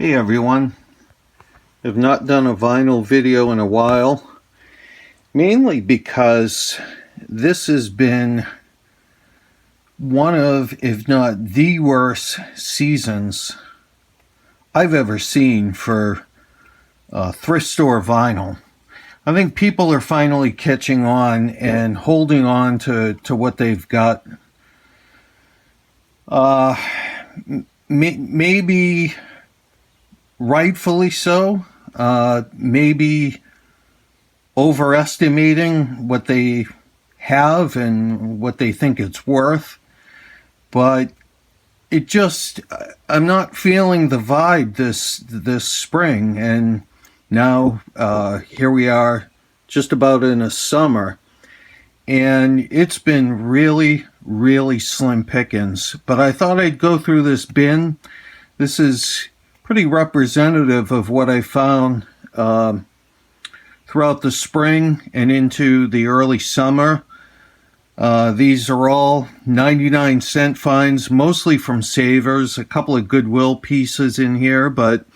Hey everyone, I've not done a vinyl video in a while, mainly because this has been one of, if not the worst seasons I've ever seen for thrift store vinyl. I think people are finally catching on and holding on to what they've got. Maybe rightfully so, maybe overestimating what they have and what they think it's worth, but it just, I'm not feeling the vibe this spring, and now here we are just about in a summer, and it's been really slim pickings. But I thought I'd go through this bin. This is pretty representative of what I found throughout the spring and into the early summer. These are all 99-cent finds, mostly from Savers. A couple of Goodwill pieces in here, but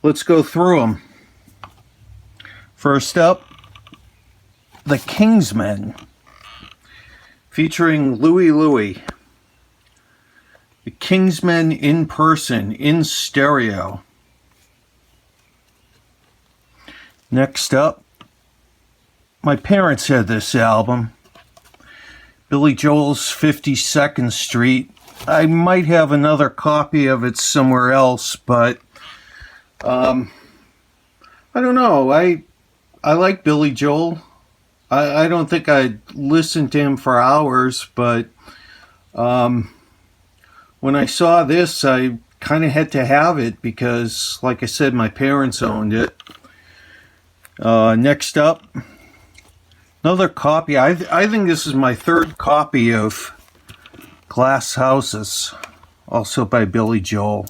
let's go through them. First up, the Kingsmen, featuring Louie Louie. The Kingsmen in person, in stereo. Next up, my parents had this album, Billy Joel's 52nd Street. I might have another copy of it somewhere else, but I don't know. I like Billy Joel. I don't think I'd listen to him for hours, but when I saw this, I kind of had to have it because, like I said, my parents owned it. Next up, another copy. I think this is my third copy of Glass Houses, also by Billy Joel.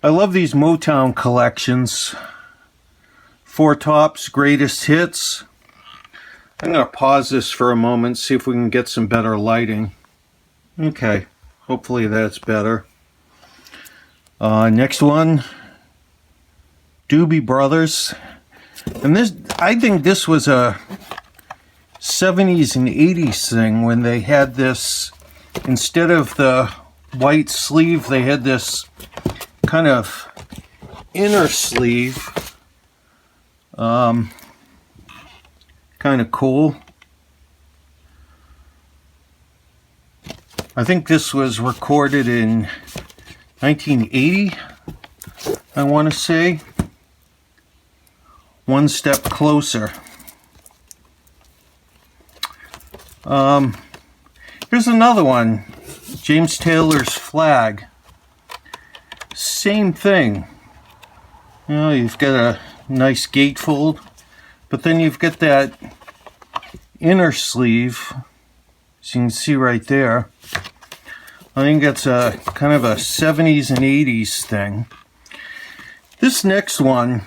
I love these Motown collections. Four Tops Greatest Hits. I'm going to pause this for a moment, see if we can get some better lighting. Okay. Hopefully that's better. Next one, Doobie Brothers. And this, I think this was a 70s and 80s thing when they had this, instead of the white sleeve, they had this kind of inner sleeve. Kind of cool. I think this was recorded in 1980, I want to say. One Step Closer. Here's another one, James Taylor's Flag. Same thing. You know, you've got a nice gatefold, but then you've got that inner sleeve, as you can see right there. I think that's a kind of a 70s and 80s thing. This next one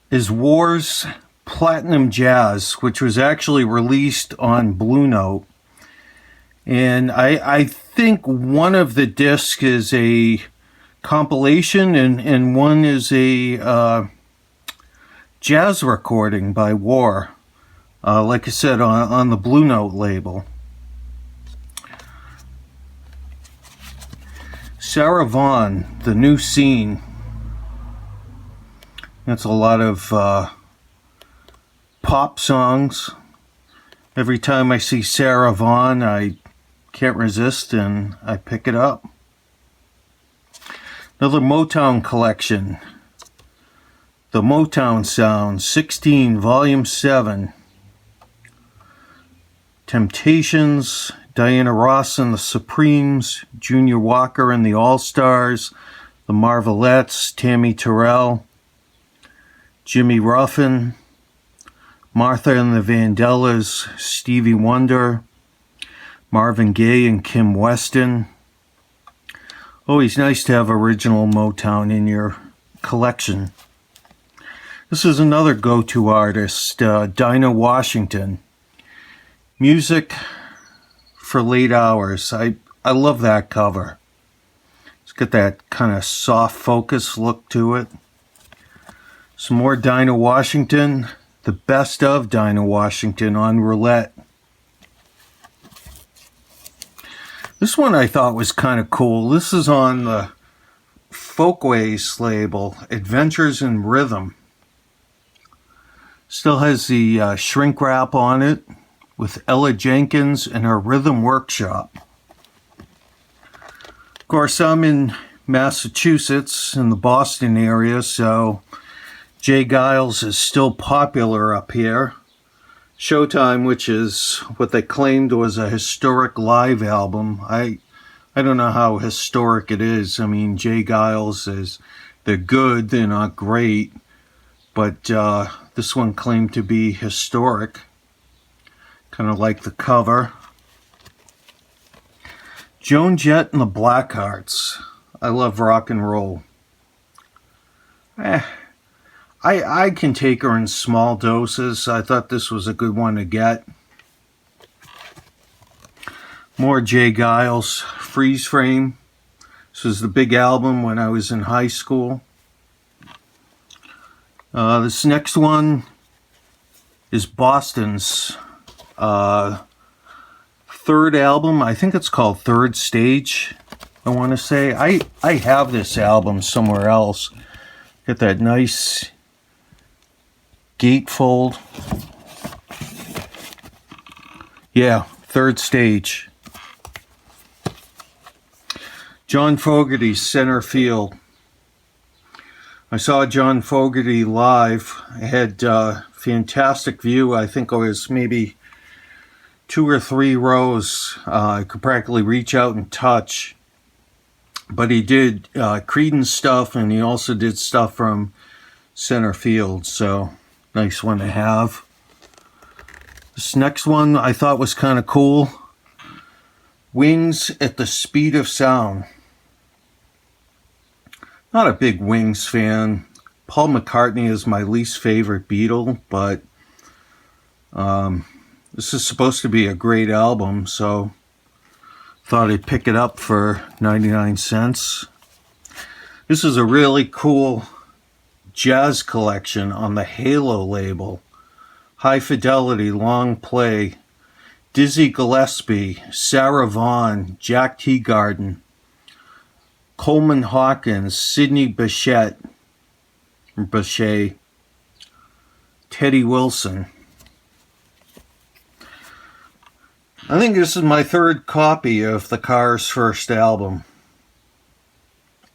is War's Platinum Jazz, which was actually released on Blue Note. And I think one of the discs is a compilation and one is a jazz recording by War. Like I said, on the Blue Note label. Sarah Vaughan, The New Scene. That's a lot of pop songs. Every time I see Sarah Vaughan, I can't resist and I pick it up. Another Motown collection. The Motown Sound, 16, Volume 7. Temptations, Diana Ross and the Supremes, Junior Walker and the All-Stars, the Marvelettes, Tammy Terrell, Jimmy Ruffin, Martha and the Vandellas, Stevie Wonder, Marvin Gaye and Kim Weston. Always nice to have original Motown in your collection. This is another go-to artist, Dinah Washington. Music for Late Hours. I love that cover. It's Got that kind of soft focus look to it. Some more Dinah Washington. The best of Dinah Washington on roulette. This one I thought was kind of cool. This is on the Folkways label, Adventures in Rhythm. Still has the shrink wrap on it with Ella Jenkins and her Rhythm Workshop. Of course, I'm in Massachusetts, in the Boston area, so Jay Giles is still popular up here. Showtime, which is what they claimed was a historic live album. I don't know how historic it is. I mean, Jay Giles they're good, they're not great, but this one claimed to be historic. Kind of like the cover. Joan Jett and the Blackhearts. I love rock and roll. I can take her in small doses. I thought this was a good one to get. More Jay Giles, Freeze Frame. This was the big album when I was in high school. This next one is Boston's third album. I think it's called Third Stage, I want to say. I have this album somewhere else. Got that nice gatefold. Yeah, Third Stage. John Fogerty's Center Field. I saw John Fogerty live. I had a fantastic view. I think it was maybe 2 or 3 rows. I could practically reach out and touch. But he did Creedence stuff, and he also did stuff from Center Field. So, nice one to have. This next one I thought was kind of cool. Wings at the Speed of Sound. Not a big Wings fan. Paul McCartney is my least favorite Beatle, but this is supposed to be a great album, so thought I'd pick it up for 99 cents. This is a really cool jazz collection on the Halo label. High Fidelity, Long Play, Dizzy Gillespie, Sarah Vaughan, Jack Teagarden, Coleman Hawkins, Sidney Bechet, Teddy Wilson. I think this is my 3rd copy of the Cars' first album.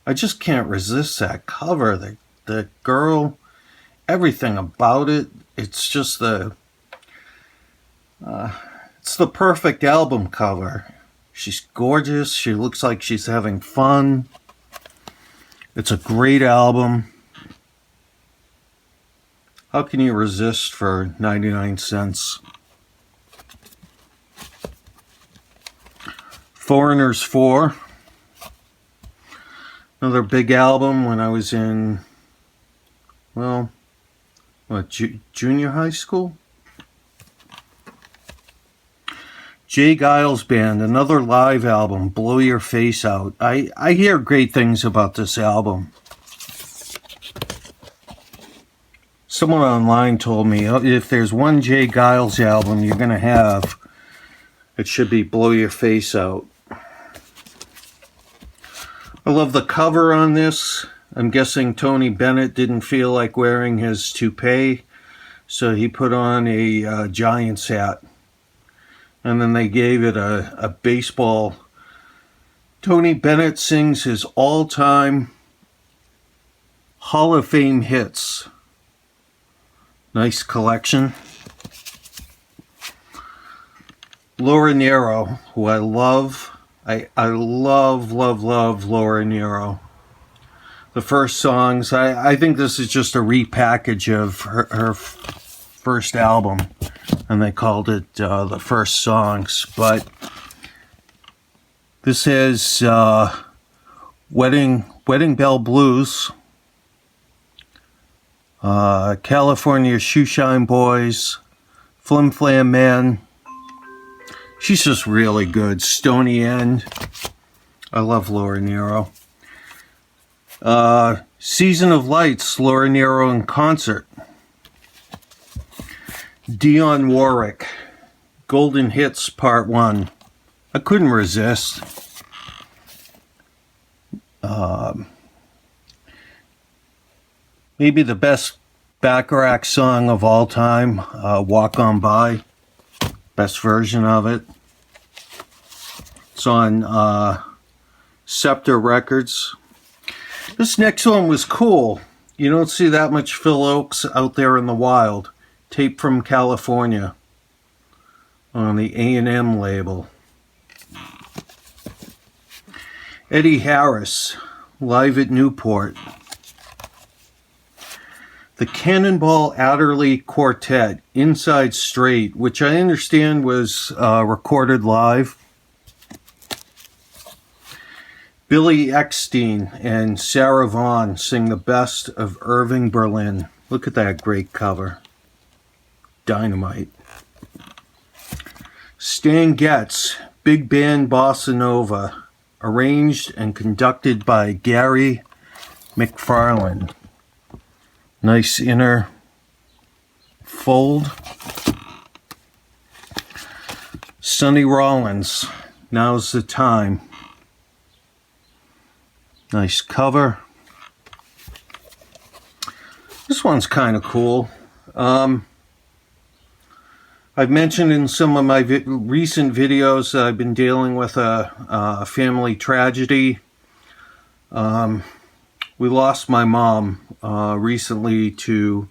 I just can't resist that cover. The girl, everything about it. It's just it's the perfect album cover. She's gorgeous. She looks like she's having fun. It's a great album. How can you resist for 99 cents? Foreigners 4. Another big album when I was in, well, junior high school? Jay Giles Band, another live album, Blow Your Face Out. I hear great things about this album. Someone online told me if there's one Jay Giles album you're going to have, it should be Blow Your Face Out. I love the cover on this. I'm guessing Tony Bennett didn't feel like wearing his toupee, so he put on a Giants hat. And then they gave it a baseball. Tony Bennett sings his all-time Hall of Fame hits. Nice collection. Laura Nyro, who I love. I love Laura Nyro. The first songs, I think this is just a repackage of her first album, and they called it the first songs. But this is Wedding Bell Blues, California Shoeshine Boys, Flim Flam Man. She's just really good. Stony End. I love Laura Nyro. Season of Lights, Laura Nyro in concert. Dionne Warwick, Golden Hits Part 1. I couldn't resist. Maybe the best Bacharach song of all time, Walk On By. Best version of it. It's on Scepter Records. This next one was cool. You don't see that much Phil Ochs out there in the wild. Tape from California on the A&M label. Eddie Harris, Live at Newport. The Cannonball Adderley Quartet, Inside Straight, which I understand was recorded live. Billy Eckstein and Sarah Vaughan sing the best of Irving Berlin. Look at that great cover. Dynamite. Stan Getz, Big Band Bossa Nova, arranged and conducted by Gary McFarlane. Nice inner fold. Sonny Rollins, Now's the Time. Nice cover. This one's kind of cool. I've mentioned in some of my recent videos that I've been dealing with a family tragedy. We lost my mom recently to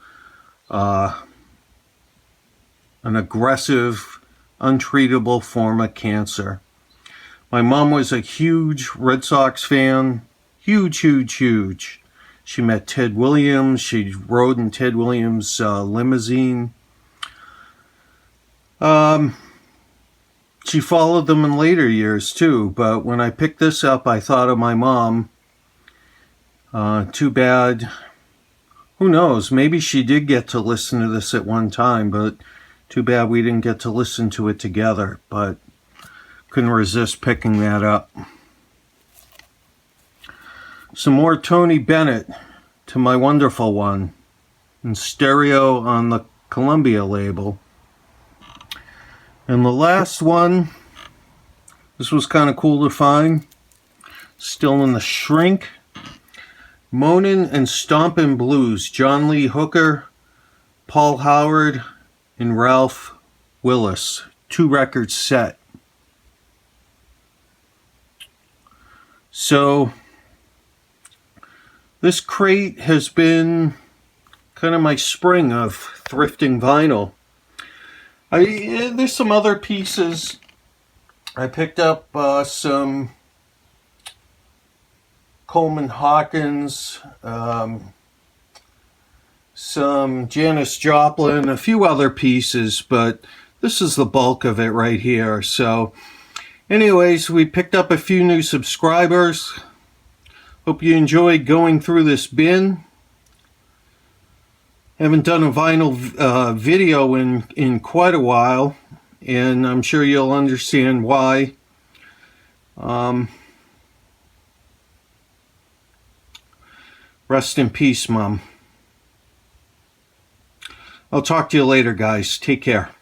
an aggressive, untreatable form of cancer. My mom was a huge Red Sox fan. Huge. She met Ted Williams. She rode in Ted Williams' limousine. She followed them in later years too, but when I picked this up, I thought of my mom. Too bad. Who knows? Maybe she did get to listen to this at one time, but too bad we didn't get to listen to it together. But couldn't resist picking that up. Some more Tony Bennett, To My Wonderful One, in stereo on the Columbia label. And the last one, this was kind of cool to find, still in the shrink. Moanin' and Stompin' Blues, John Lee Hooker, Paul Howard, and Ralph Willis. 2-record set. So, this crate has been kind of my spring of thrifting vinyl. There's some other pieces. I picked up some Coleman Hawkins, some Janis Joplin, a few other pieces, but this is the bulk of it right here. So anyways, we picked up a few new subscribers. Hope you enjoyed going through this bin. Haven't done a vinyl video in quite a while, and I'm sure you'll understand why. Rest in peace, Mom. I'll talk to you later, guys. Take care.